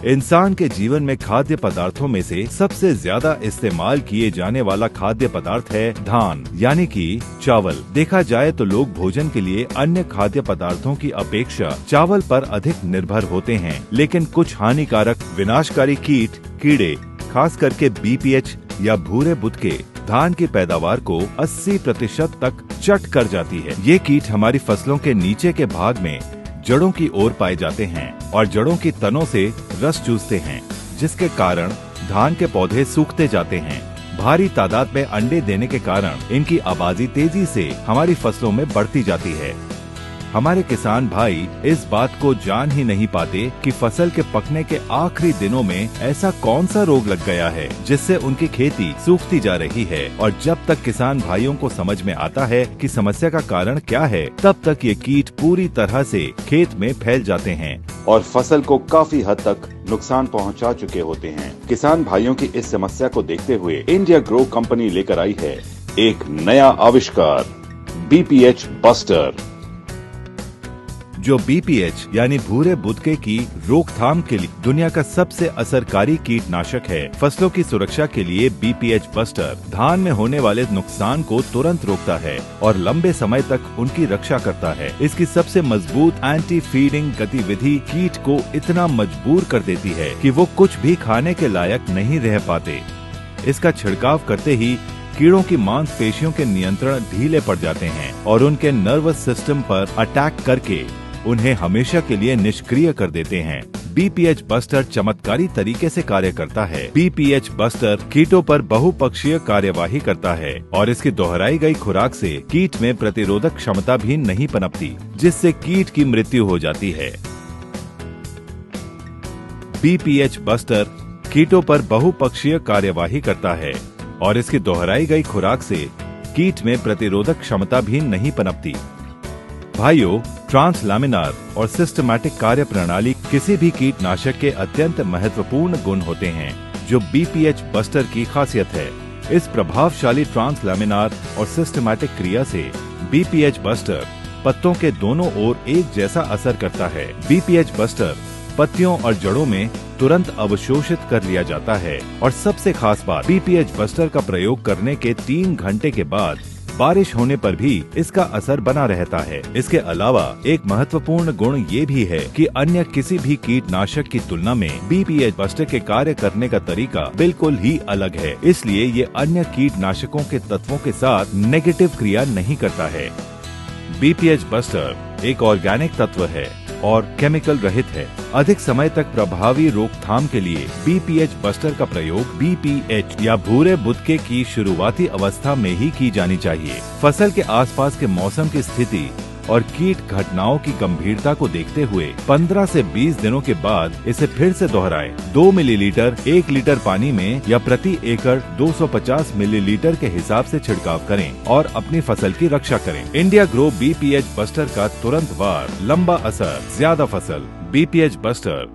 इंसान के जीवन में खाद्य पदार्थों में से सबसे ज्यादा इस्तेमाल किए जाने वाला खाद्य पदार्थ है धान यानी कि चावल। देखा जाए तो लोग भोजन के लिए अन्य खाद्य पदार्थों की अपेक्षा चावल पर अधिक निर्भर होते हैं, लेकिन कुछ हानिकारक विनाशकारी कीड़े खास करके बीपीएच या भूरे बुदके धान की पैदावार को 80% तक चट कर जाती है। ये कीट हमारी फसलों के नीचे के भाग में जड़ों की ओर पाए जाते हैं और जड़ों की तनों से रस चूसते हैं, जिसके कारण धान के पौधे सूखते जाते हैं। भारी तादाद में अंडे देने के कारण इनकी आबादी तेजी से हमारी फसलों में बढ़ती जाती है। हमारे किसान भाई इस बात को जान ही नहीं पाते कि फसल के पकने के आखिरी दिनों में ऐसा कौन सा रोग लग गया है जिससे उनकी खेती सूखती जा रही है। और जब तक किसान भाइयों को समझ में आता है कि समस्या का कारण क्या है, तब तक ये कीट पूरी तरह से खेत में फैल जाते हैं और फसल को काफी हद तक नुकसान पहुंचा चुके होते हैं। किसान भाइयों की इस समस्या को देखते हुए इंडिया ग्रो कंपनी लेकर आई है एक नया आविष्कार, बीपीएच बस्टर, जो बीपीएच यानी भूरे बुदके की रोकथाम के लिए दुनिया का सबसे असरकारी कीटनाशक है। फसलों की सुरक्षा के लिए बीपीएच बस्टर धान में होने वाले नुकसान को तुरंत रोकता है और लंबे समय तक उनकी रक्षा करता है। इसकी सबसे मजबूत एंटी फीडिंग गतिविधि कीट को इतना मजबूर कर देती है कि वो कुछ भी खाने के लायक नहीं रह पाते। इसका छिड़काव करते ही कीड़ों की मांसपेशियों के नियंत्रण ढीले पड़ जाते हैं और उनके नर्वस सिस्टम पर अटैक करके उन्हें हमेशा के लिए निष्क्रिय कर देते हैं। बीपीएच बस्टर चमत्कारी तरीके से कार्य करता है। बीपीएच बस्टर कीटों पर बहुपक्षीय कार्यवाही करता है और इसकी दोहराई गई खुराक से कीट में प्रतिरोधक क्षमता भी नहीं पनपती, जिससे कीट की मृत्यु हो जाती है। बीपीएच बस्टर कीटों पर बहुपक्षीय कार्यवाही करता है और इसकी दोहराई गई खुराक से कीट में प्रतिरोधक क्षमता भी नहीं पनपती। भाइयों, ट्रांसलैमिनार और सिस्टमैटिक कार्य प्रणाली किसी भी कीटनाशक के अत्यंत महत्वपूर्ण गुण होते हैं, जो बीपीएच बस्टर की खासियत है। इस प्रभावशाली ट्रांसलैमिनार और सिस्टमैटिक क्रिया से बीपीएच बस्टर पत्तों के दोनों ओर एक जैसा असर करता है। बीपीएच बस्टर पत्तियों और जड़ों में तुरंत अवशोषित कर लिया जाता है और सबसे खास बात, बीपीएच बस्टर का प्रयोग करने के 3 घंटे के बाद बारिश होने पर भी इसका असर बना रहता है। इसके अलावा एक महत्वपूर्ण गुण ये भी है कि अन्य किसी भी कीटनाशक की तुलना में बीपीएच बस्टर के कार्य करने का तरीका बिल्कुल ही अलग है। इसलिए ये अन्य कीटनाशकों के तत्वों के साथ नेगेटिव क्रिया नहीं करता है। बीपीएच बस्टर एक ऑर्गेनिक तत्व है और केमिकल रहित है। अधिक समय तक प्रभावी रोकथाम के लिए बीपीएच बस्टर का प्रयोग बीपीएच या भूरे बुदके की शुरुआती अवस्था में ही की जानी चाहिए। फसल के आसपास के मौसम की स्थिति और कीट घटनाओं की गंभीरता को देखते हुए 15 से 20 दिनों के बाद इसे फिर से दोहराएं। 2 मिलीलीटर 1 लीटर पानी में या प्रति एकड़ 250 मिलीलीटर के हिसाब से छिड़काव करें और अपनी फसल की रक्षा करें। इंडिया ग्रो बीपीएच बस्टर का तुरंत वार, लंबा असर, ज्यादा फसल। BPH buster